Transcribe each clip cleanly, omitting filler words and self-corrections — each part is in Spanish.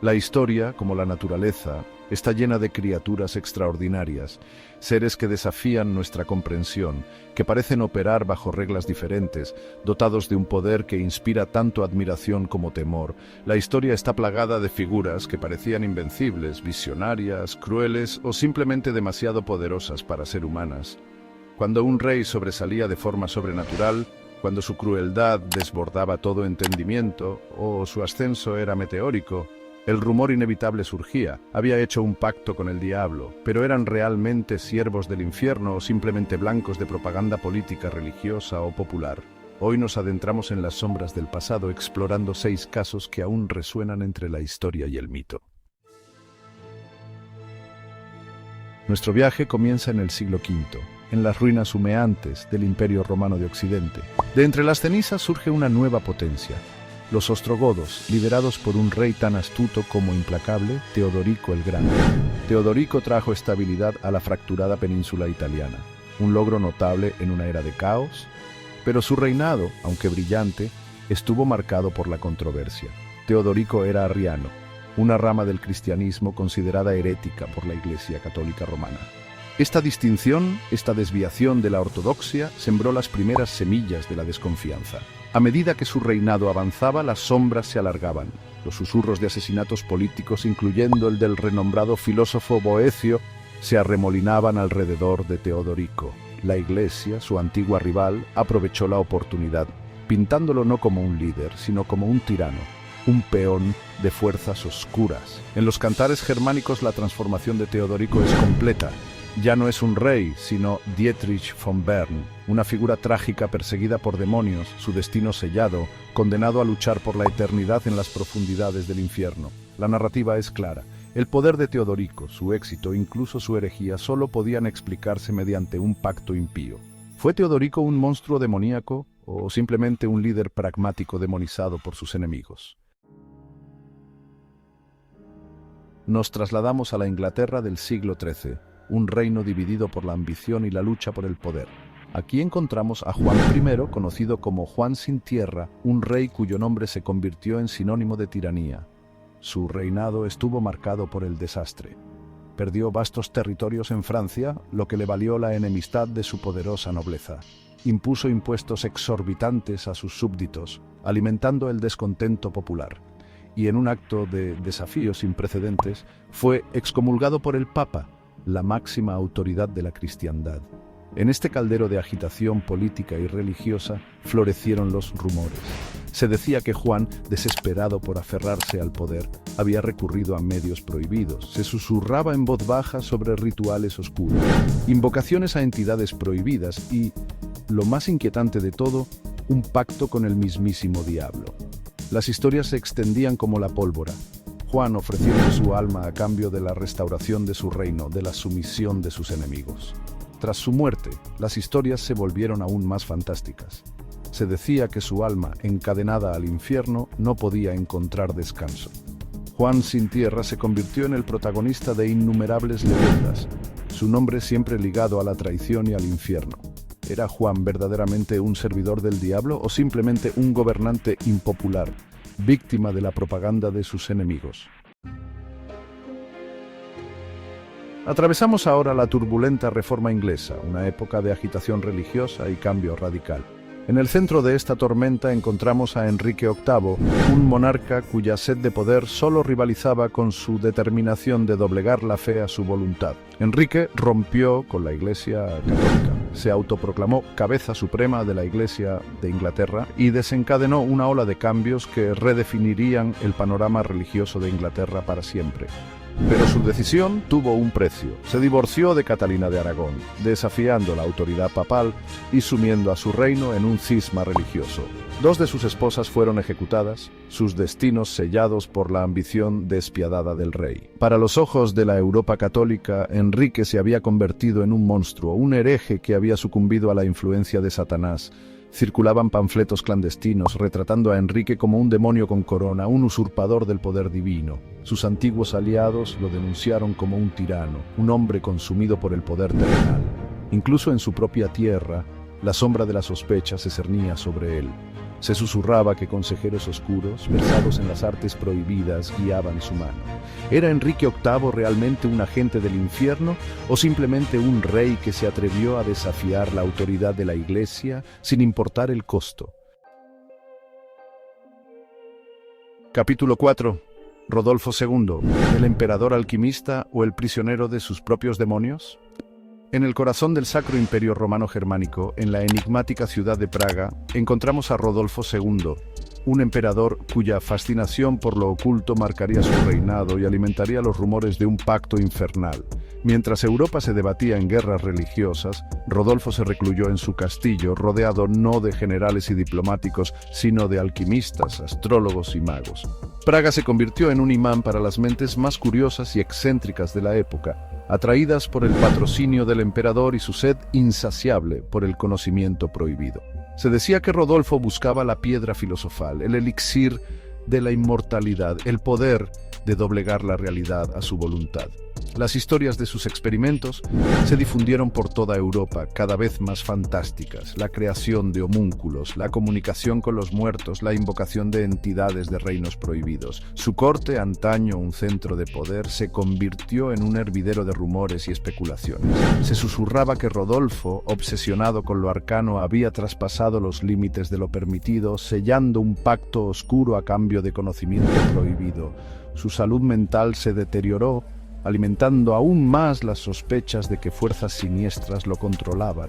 La historia, como la naturaleza, está llena de criaturas extraordinarias, seres que desafían nuestra comprensión, que parecen operar bajo reglas diferentes, dotados de un poder que inspira tanto admiración como temor. La historia está plagada de figuras que parecían invencibles, visionarias, crueles o simplemente demasiado poderosas para ser humanas. Cuando un rey sobresalía de forma sobrenatural, cuando su crueldad desbordaba todo entendimiento o su ascenso era meteórico, el rumor inevitable surgía. Había hecho un pacto con el diablo, pero ¿eran realmente siervos del infierno o simplemente blancos de propaganda política, religiosa o popular? Hoy nos adentramos en las sombras del pasado explorando 6 casos que aún resuenan entre la historia y el mito. Nuestro viaje comienza en el siglo V, en las ruinas humeantes del Imperio Romano de Occidente. De entre las cenizas surge una nueva potencia. Los ostrogodos, liderados por un rey tan astuto como implacable, Teodorico el Grande. Teodorico trajo estabilidad a la fracturada península italiana, un logro notable en una era de caos, pero su reinado, aunque brillante, estuvo marcado por la controversia. Teodorico era arriano, una rama del cristianismo considerada herética por la Iglesia Católica Romana. Esta distinción, esta desviación de la ortodoxia, sembró las primeras semillas de la desconfianza. A medida que su reinado avanzaba, las sombras se alargaban. Los susurros de asesinatos políticos, incluyendo el del renombrado filósofo Boecio, se arremolinaban alrededor de Teodorico. La Iglesia, su antigua rival, aprovechó la oportunidad, pintándolo no como un líder, sino como un tirano, un peón de fuerzas oscuras. En los cantares germánicos la transformación de Teodorico es completa. Ya no es un rey, sino Dietrich von Bern, una figura trágica perseguida por demonios, su destino sellado, condenado a luchar por la eternidad en las profundidades del infierno. La narrativa es clara. El poder de Teodorico, su éxito, incluso su herejía, solo podían explicarse mediante un pacto impío. ¿Fue Teodorico un monstruo demoníaco o simplemente un líder pragmático demonizado por sus enemigos? Nos trasladamos a la Inglaterra del siglo XIII. Un reino dividido por la ambición y la lucha por el poder. Aquí encontramos a Juan I, conocido como Juan sin tierra, un rey cuyo nombre se convirtió en sinónimo de tiranía. Su reinado estuvo marcado por el desastre. Perdió vastos territorios en Francia, lo que le valió la enemistad de su poderosa nobleza. Impuso impuestos exorbitantes a sus súbditos, alimentando el descontento popular. Y en un acto de desafío sin precedentes, fue excomulgado por el Papa, la máxima autoridad de la cristiandad. En este caldero de agitación política y religiosa florecieron los rumores. Se decía que Juan, desesperado por aferrarse al poder, había recurrido a medios prohibidos. Se susurraba en voz baja sobre rituales oscuros, invocaciones a entidades prohibidas y, lo más inquietante de todo, un pacto con el mismísimo diablo. Las historias se extendían como la pólvora. Juan ofreciendo su alma a cambio de la restauración de su reino, de la sumisión de sus enemigos. Tras su muerte, las historias se volvieron aún más fantásticas. Se decía que su alma, encadenada al infierno, no podía encontrar descanso. Juan sin tierra se convirtió en el protagonista de innumerables leyendas, su nombre siempre ligado a la traición y al infierno. ¿Era Juan verdaderamente un servidor del diablo o simplemente un gobernante impopular, víctima de la propaganda de sus enemigos? Atravesamos ahora la turbulenta Reforma inglesa, una época de agitación religiosa y cambio radical. En el centro de esta tormenta encontramos a Enrique VIII, un monarca cuya sed de poder solo rivalizaba con su determinación de doblegar la fe a su voluntad. Enrique rompió con la Iglesia católica, se autoproclamó cabeza suprema de la Iglesia de Inglaterra y desencadenó una ola de cambios que redefinirían el panorama religioso de Inglaterra para siempre. Pero su decisión tuvo un precio. Se divorció de Catalina de Aragón, desafiando la autoridad papal y sumiendo a su reino en un cisma religioso. 2 de sus esposas fueron ejecutadas, sus destinos sellados por la ambición despiadada del rey. Para los ojos de la Europa católica, Enrique se había convertido en un monstruo, un hereje que había sucumbido a la influencia de Satanás. Circulaban panfletos clandestinos retratando a Enrique como un demonio con corona, un usurpador del poder divino. Sus antiguos aliados lo denunciaron como un tirano, un hombre consumido por el poder terrenal. Incluso en su propia tierra, la sombra de la sospecha se cernía sobre él. Se susurraba que consejeros oscuros, versados en las artes prohibidas, guiaban su mano. ¿Era Enrique VIII realmente un agente del infierno o simplemente un rey que se atrevió a desafiar la autoridad de la Iglesia sin importar el costo? Capítulo 4. Rodolfo II, ¿el emperador alquimista o el prisionero de sus propios demonios? En el corazón del Sacro Imperio Romano Germánico, en la enigmática ciudad de Praga, encontramos a Rodolfo II, un emperador cuya fascinación por lo oculto marcaría su reinado y alimentaría los rumores de un pacto infernal. Mientras Europa se debatía en guerras religiosas, Rodolfo se recluyó en su castillo, rodeado no de generales y diplomáticos, sino de alquimistas, astrólogos y magos. Praga se convirtió en un imán para las mentes más curiosas y excéntricas de la época, atraídas por el patrocinio del emperador y su sed insaciable por el conocimiento prohibido. Se decía que Rodolfo buscaba la piedra filosofal, el elixir de la inmortalidad, el poder de doblegar la realidad a su voluntad. Las historias de sus experimentos se difundieron por toda Europa, cada vez más fantásticas: la creación de homúnculos, la comunicación con los muertos, la invocación de entidades de reinos prohibidos. Su corte, antaño un centro de poder, se convirtió en un hervidero de rumores y especulaciones. Se susurraba que Rodolfo, obsesionado con lo arcano, había traspasado los límites de lo permitido, sellando un pacto oscuro a cambio de conocimiento prohibido. Su salud mental se deterioró, alimentando aún más las sospechas de que fuerzas siniestras lo controlaban.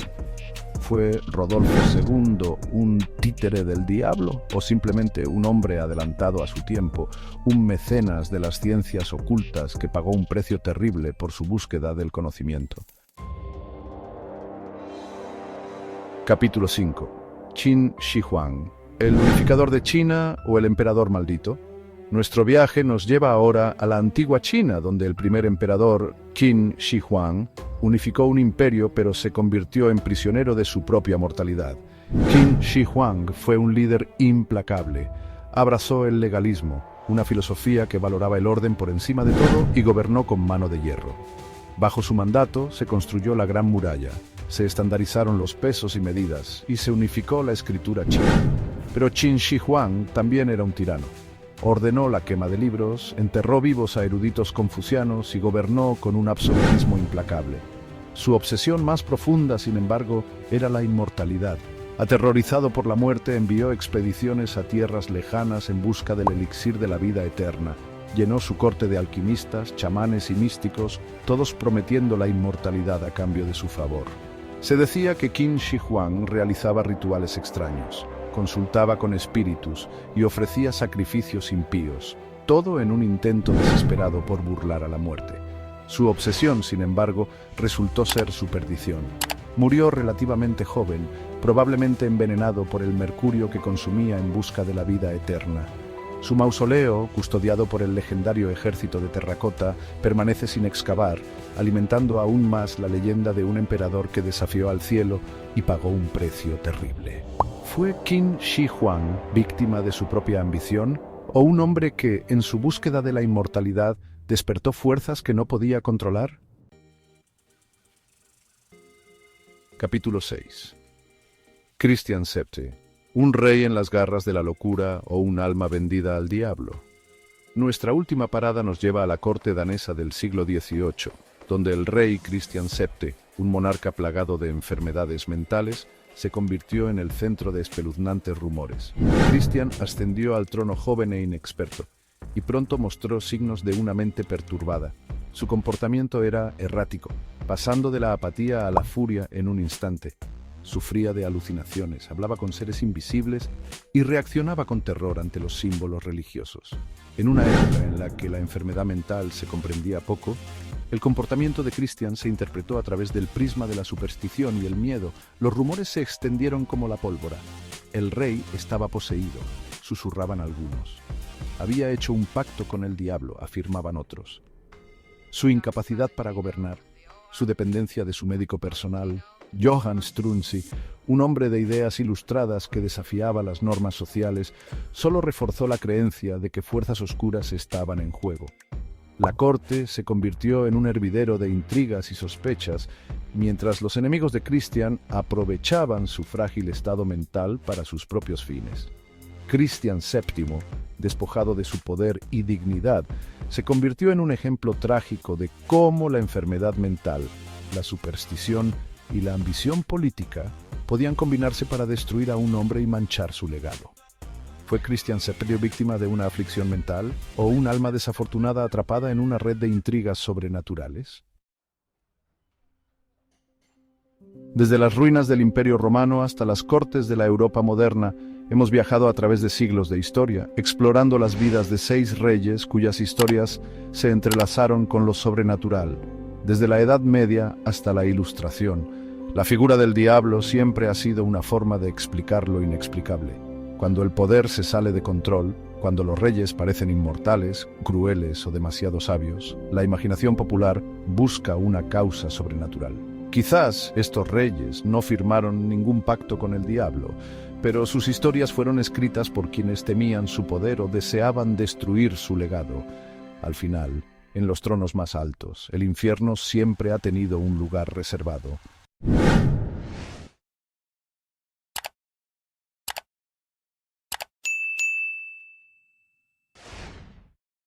¿Fue Rodolfo II un títere del diablo o simplemente un hombre adelantado a su tiempo, un mecenas de las ciencias ocultas que pagó un precio terrible por su búsqueda del conocimiento? Capítulo 5. Qin Shi Huang, ¿el unificador de China o el emperador maldito? Nuestro viaje nos lleva ahora a la antigua China, donde el primer emperador, Qin Shi Huang, unificó un imperio pero se convirtió en prisionero de su propia mortalidad. Qin Shi Huang fue un líder implacable. Abrazó el legalismo, una filosofía que valoraba el orden por encima de todo, y gobernó con mano de hierro. Bajo su mandato se construyó la Gran Muralla, se estandarizaron los pesos y medidas, y se unificó la escritura china. Pero Qin Shi Huang también era un tirano. Ordenó la quema de libros, enterró vivos a eruditos confucianos y gobernó con un absolutismo implacable. Su obsesión más profunda, sin embargo, era la inmortalidad. Aterrorizado por la muerte, envió expediciones a tierras lejanas en busca del elixir de la vida eterna. Llenó su corte de alquimistas, chamanes y místicos, todos prometiendo la inmortalidad a cambio de su favor. Se decía que Qin Shi Huang realizaba rituales extraños, consultaba con espíritus y ofrecía sacrificios impíos, todo en un intento desesperado por burlar a la muerte. Su obsesión, sin embargo, resultó ser su perdición. Murió relativamente joven, probablemente envenenado por el mercurio que consumía en busca de la vida eterna. Su mausoleo, custodiado por el legendario ejército de terracota, permanece sin excavar, alimentando aún más la leyenda de un emperador que desafió al cielo y pagó un precio terrible. ¿Fue Qin Shi Huang víctima de su propia ambición o un hombre que, en su búsqueda de la inmortalidad, despertó fuerzas que no podía controlar? Capítulo 6. Christian VII, un rey en las garras de la locura o un alma vendida al diablo. Nuestra última parada nos lleva a la corte danesa del siglo XVIII, donde el rey Christian VII, un monarca plagado de enfermedades mentales, se convirtió en el centro de espeluznantes rumores. Christian ascendió al trono joven e inexperto, y pronto mostró signos de una mente perturbada. Su comportamiento era errático, pasando de la apatía a la furia en un instante. Sufría de alucinaciones, hablaba con seres invisibles y reaccionaba con terror ante los símbolos religiosos. En una época en la que la enfermedad mental se comprendía poco, el comportamiento de Christian se interpretó a través del prisma de la superstición y el miedo. Los rumores se extendieron como la pólvora. El rey estaba poseído, susurraban algunos. Había hecho un pacto con el diablo, afirmaban otros. Su incapacidad para gobernar, su dependencia de su médico personal, Johann Strunzi, un hombre de ideas ilustradas que desafiaba las normas sociales, solo reforzó la creencia de que fuerzas oscuras estaban en juego. La corte se convirtió en un hervidero de intrigas y sospechas, mientras los enemigos de Cristian aprovechaban su frágil estado mental para sus propios fines. Cristian VII, despojado de su poder y dignidad, se convirtió en un ejemplo trágico de cómo la enfermedad mental, la superstición y la ambición política podían combinarse para destruir a un hombre y manchar su legado. ¿Fue Cristian VII víctima de una aflicción mental o un alma desafortunada atrapada en una red de intrigas sobrenaturales? Desde las ruinas del Imperio Romano hasta las cortes de la Europa moderna, hemos viajado a través de siglos de historia, explorando las vidas de 6 reyes cuyas historias se entrelazaron con lo sobrenatural. Desde la Edad Media hasta la Ilustración, la figura del diablo siempre ha sido una forma de explicar lo inexplicable. Cuando el poder se sale de control, cuando los reyes parecen inmortales, crueles o demasiado sabios, la imaginación popular busca una causa sobrenatural. Quizás estos reyes no firmaron ningún pacto con el diablo, pero sus historias fueron escritas por quienes temían su poder o deseaban destruir su legado. Al final, en los tronos más altos, el infierno siempre ha tenido un lugar reservado.